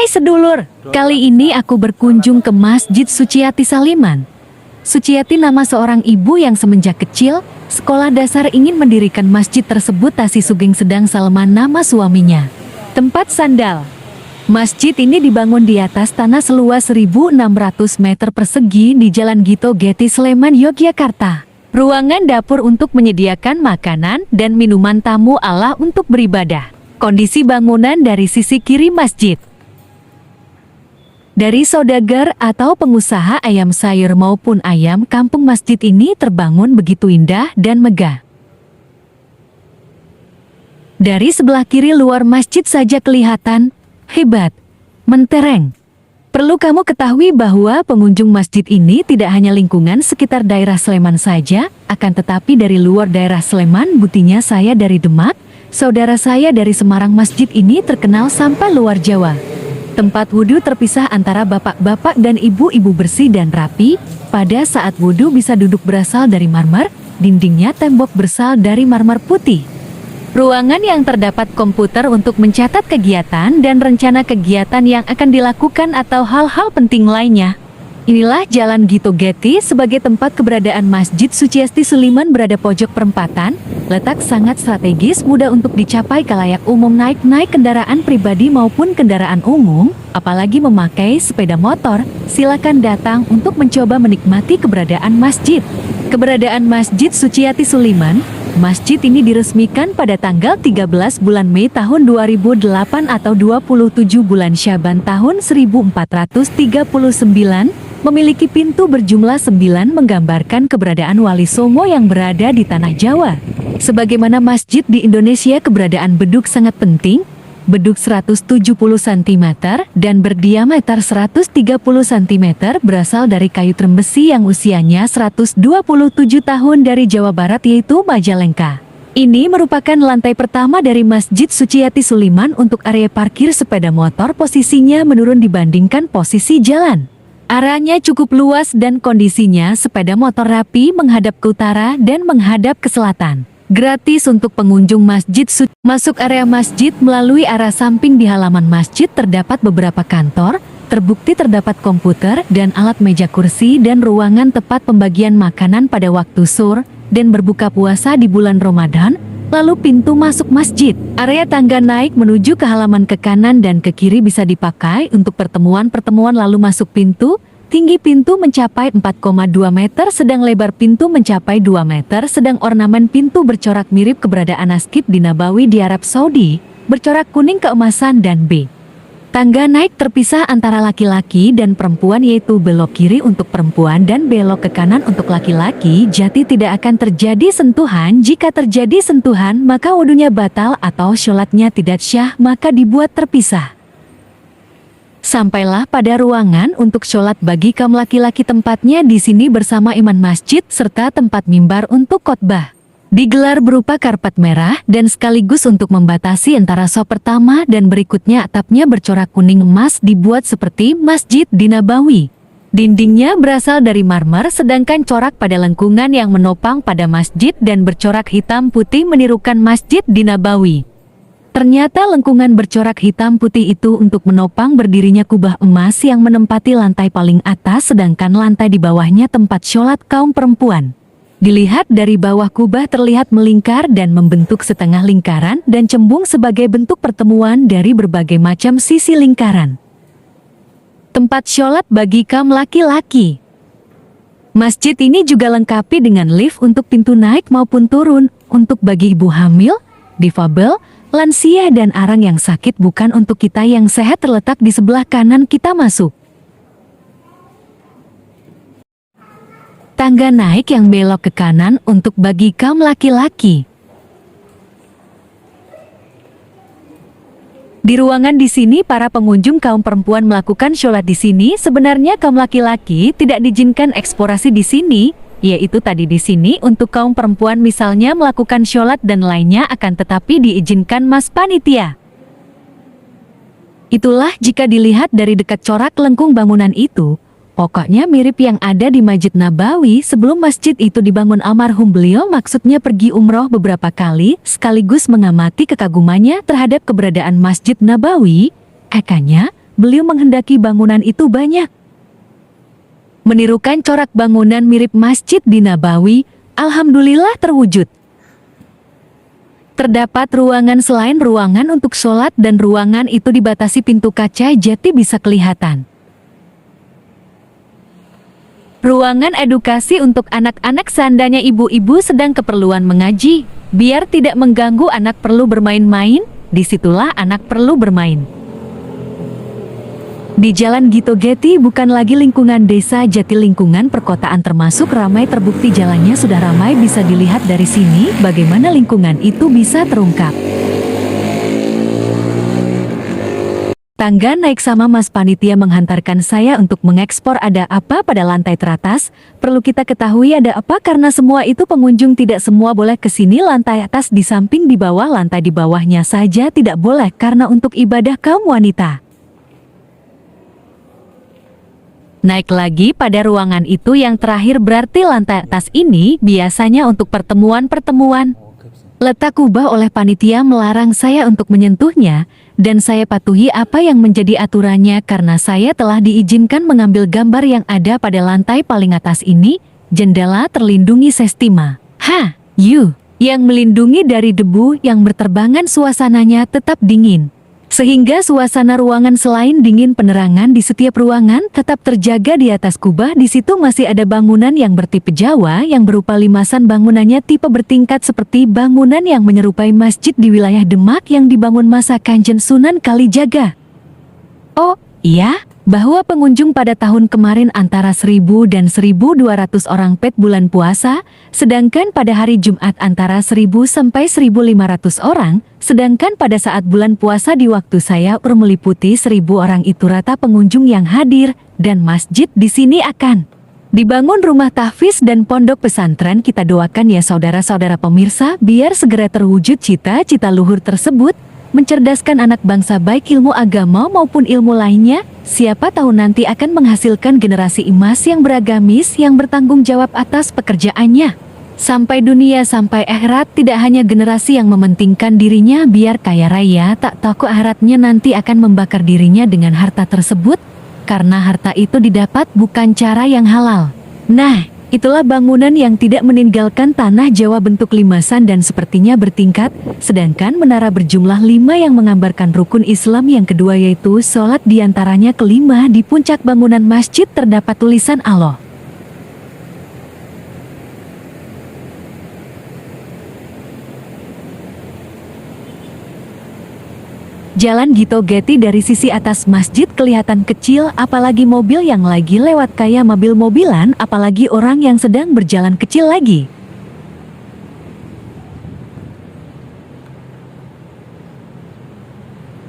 Hai sedulur, kali ini aku berkunjung ke Masjid Suciati Saliman. Suciati nama seorang ibu yang semenjak kecil, sekolah dasar ingin mendirikan masjid tersebut. Tasi Sugeng Sedang Salman nama suaminya. Tempat sandal. Masjid ini dibangun di atas tanah seluas 1.600 meter persegi di Jalan Gito Geti, Sleman, Yogyakarta. Ruangan dapur untuk menyediakan makanan dan minuman, tamu Allah untuk beribadah. Kondisi bangunan dari sisi kiri masjid. Dari saudagar atau pengusaha ayam sayur maupun ayam kampung, masjid ini terbangun begitu indah dan megah. Dari sebelah kiri luar masjid saja kelihatan hebat, mentereng. Perlu kamu ketahui bahwa pengunjung masjid ini tidak hanya lingkungan sekitar daerah Sleman saja, akan tetapi dari luar daerah Sleman. Buktinya saya dari Demak, saudara saya dari Semarang. Masjid ini terkenal sampai luar Jawa. Tempat wudhu terpisah antara bapak-bapak dan ibu-ibu, bersih dan rapi. Pada saat wudhu bisa duduk berasal dari marmer, dindingnya tembok berasal dari marmer putih. Ruangan yang terdapat komputer untuk mencatat kegiatan dan rencana kegiatan yang akan dilakukan atau hal-hal penting lainnya. Inilah Jalan Gito Geti sebagai tempat keberadaan Masjid Suciati Saliman, berada pojok perempatan, letak sangat strategis, mudah untuk dicapai kalayak umum, naik kendaraan pribadi maupun kendaraan umum, apalagi memakai sepeda motor. Silakan datang untuk mencoba menikmati keberadaan masjid. Keberadaan Masjid Suciati Saliman. Masjid ini diresmikan pada tanggal 13 bulan Mei tahun 2008 atau 27 bulan Syaban tahun 1439, memiliki pintu berjumlah 9 menggambarkan keberadaan Wali Songo yang berada di tanah Jawa. Sebagaimana masjid di Indonesia, keberadaan beduk sangat penting. Beduk 170 cm dan berdiameter 130 cm berasal dari kayu trembesi yang usianya 127 tahun dari Jawa Barat, yaitu Majalengka. Ini merupakan lantai pertama dari Masjid Suciati Saliman. Untuk area parkir sepeda motor posisinya menurun dibandingkan posisi jalan. Areanya cukup luas dan kondisinya sepeda motor rapi menghadap ke utara dan menghadap ke selatan. Gratis untuk pengunjung masjid. Masuk area masjid melalui arah samping. Di halaman masjid terdapat beberapa kantor, terbukti terdapat komputer dan alat meja kursi dan ruangan tempat pembagian makanan pada waktu sahur dan berbuka puasa di bulan Ramadan. Lalu pintu masuk masjid. Area tangga naik menuju ke halaman ke kanan dan ke kiri bisa dipakai untuk pertemuan-pertemuan. Lalu masuk pintu. Tinggi pintu mencapai 4,2 meter, sedang lebar pintu mencapai 2 meter, sedang ornamen pintu bercorak mirip keberadaan Masjid Nabawi di Arab Saudi, bercorak kuning keemasan dan B. Tangga naik terpisah antara laki-laki dan perempuan, yaitu belok kiri untuk perempuan dan belok ke kanan untuk laki-laki. Jadi tidak akan terjadi sentuhan. Jika terjadi sentuhan, maka wudunya batal atau sholatnya tidak syah, maka dibuat terpisah. Sampailah pada ruangan untuk sholat bagi kaum laki-laki. Tempatnya di sini bersama imam masjid serta tempat mimbar untuk khotbah. Digelar berupa karpet merah dan sekaligus untuk membatasi antara sop pertama dan berikutnya. Atapnya bercorak kuning emas, dibuat seperti Masjid Nabawi. Dindingnya berasal dari marmer, sedangkan corak pada lengkungan yang menopang pada masjid dan bercorak hitam putih menirukan Masjid Nabawi. Ternyata lengkungan bercorak hitam putih itu untuk menopang berdirinya kubah emas yang menempati lantai paling atas, sedangkan lantai di bawahnya tempat sholat kaum perempuan. Dilihat dari bawah, kubah terlihat melingkar dan membentuk setengah lingkaran dan cembung sebagai bentuk pertemuan dari berbagai macam sisi lingkaran. Tempat sholat bagi kaum laki-laki. Masjid ini juga lengkapi dengan lift untuk pintu naik maupun turun, untuk bagi ibu hamil, difabel, lansia dan orang yang sakit, bukan untuk kita yang sehat. Terletak di sebelah kanan kita masuk. Tangga naik yang belok ke kanan untuk bagi kaum laki-laki. Di ruangan di sini para pengunjung kaum perempuan melakukan sholat di sini. Sebenarnya kaum laki-laki tidak diizinkan eksplorasi di sini, yaitu tadi di sini untuk kaum perempuan misalnya melakukan sholat dan lainnya, akan tetapi diizinkan mas panitia. Itulah jika dilihat dari dekat corak lengkung bangunan itu, pokoknya mirip yang ada di Masjid Nabawi. Sebelum masjid itu dibangun, almarhum beliau maksudnya pergi umroh beberapa kali, sekaligus mengamati kekagumannya terhadap keberadaan Masjid Nabawi. Makanya beliau menghendaki bangunan itu banyak. Menirukan corak bangunan mirip Masjid di Nabawi, alhamdulillah terwujud. Terdapat ruangan selain ruangan untuk sholat dan ruangan itu dibatasi pintu kaca jadi bisa kelihatan. Ruangan edukasi untuk anak-anak seandainya ibu-ibu sedang keperluan mengaji, biar tidak mengganggu anak perlu bermain-main, disitulah anak perlu bermain. Di Jalan Gito Getty bukan lagi lingkungan desa jati lingkungan perkotaan termasuk ramai terbukti jalannya sudah ramai bisa dilihat dari sini bagaimana lingkungan itu bisa terungkap. Tangga naik sama Mas Panitia menghantarkan saya untuk mengekspor ada apa pada lantai teratas. Perlu kita ketahui ada apa karena semua itu pengunjung tidak semua boleh ke sini lantai atas di samping di bawah lantai di bawahnya saja tidak boleh karena untuk ibadah kaum wanita. Naik lagi pada ruangan itu yang terakhir berarti lantai atas ini biasanya untuk pertemuan-pertemuan. Letak kubah oleh panitia melarang saya untuk menyentuhnya, dan saya patuhi apa yang menjadi aturannya karena saya telah diizinkan mengambil gambar yang ada pada lantai paling atas ini, jendela terlindungi Sestima. Yang melindungi dari debu yang berterbangan suasananya tetap dingin. Sehingga suasana ruangan selain dingin penerangan di setiap ruangan tetap terjaga di atas kubah di situ masih ada bangunan yang bertipe Jawa yang berupa limasan bangunannya tipe bertingkat seperti bangunan yang menyerupai masjid di wilayah Demak yang dibangun masa Kanjeng Sunan Kalijaga. Oh, iya, bahwa pengunjung pada tahun kemarin antara 1.000 dan 1.200 orang pet bulan puasa, sedangkan pada hari Jumat antara 1.000 sampai 1.500 orang, sedangkan pada saat bulan puasa di waktu saya meliputi 1.000 orang itu rata pengunjung yang hadir, dan masjid di sini akan dibangun rumah tahfiz dan pondok pesantren. Kita doakan ya saudara-saudara pemirsa biar segera terwujud cita-cita luhur tersebut, mencerdaskan anak bangsa baik ilmu agama maupun ilmu lainnya, siapa tahu nanti akan menghasilkan generasi emas yang beragamis yang bertanggung jawab atas pekerjaannya. Sampai dunia sampai akhirat tidak hanya generasi yang mementingkan dirinya biar kaya raya tak takut akhiratnya nanti akan membakar dirinya dengan harta tersebut, karena harta itu didapat bukan cara yang halal. Nah, itulah bangunan yang tidak meninggalkan tanah Jawa bentuk limasan dan sepertinya bertingkat, sedangkan menara berjumlah 5 yang menggambarkan rukun Islam yang kedua yaitu sholat diantaranya kelima di puncak bangunan masjid terdapat tulisan Allah. Jalan Gito Getty dari sisi atas masjid kelihatan kecil, apalagi mobil yang lagi lewat kayak mobil-mobilan, apalagi orang yang sedang berjalan kecil lagi.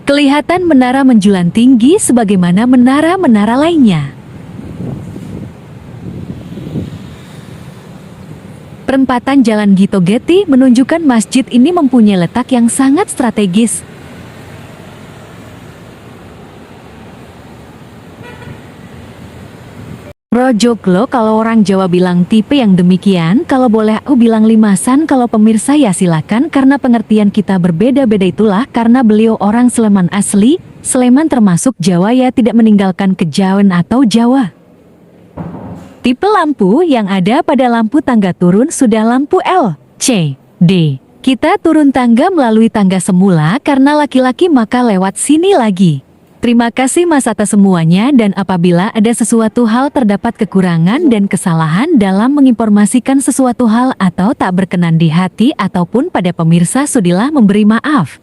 Kelihatan menara menjulang tinggi sebagaimana menara-menara lainnya. Perempatan Jalan Gito Getty menunjukkan masjid ini mempunyai letak yang sangat strategis. Rojoklo kalau orang Jawa bilang tipe yang demikian, kalau boleh aku bilang limasan, kalau pemirsa ya silakan karena pengertian kita berbeda-beda itulah karena beliau orang Sleman asli, Sleman termasuk Jawa ya tidak meninggalkan kejauhan atau Jawa. Tipe lampu yang ada pada lampu tangga turun sudah lampu L, C, D. Kita turun tangga melalui tangga semula karena laki-laki maka lewat sini lagi. Terima kasih Mas atas semuanya dan apabila ada sesuatu hal terdapat kekurangan dan kesalahan dalam menginformasikan sesuatu hal atau tak berkenan di hati ataupun pada pemirsa sudilah memberi maaf.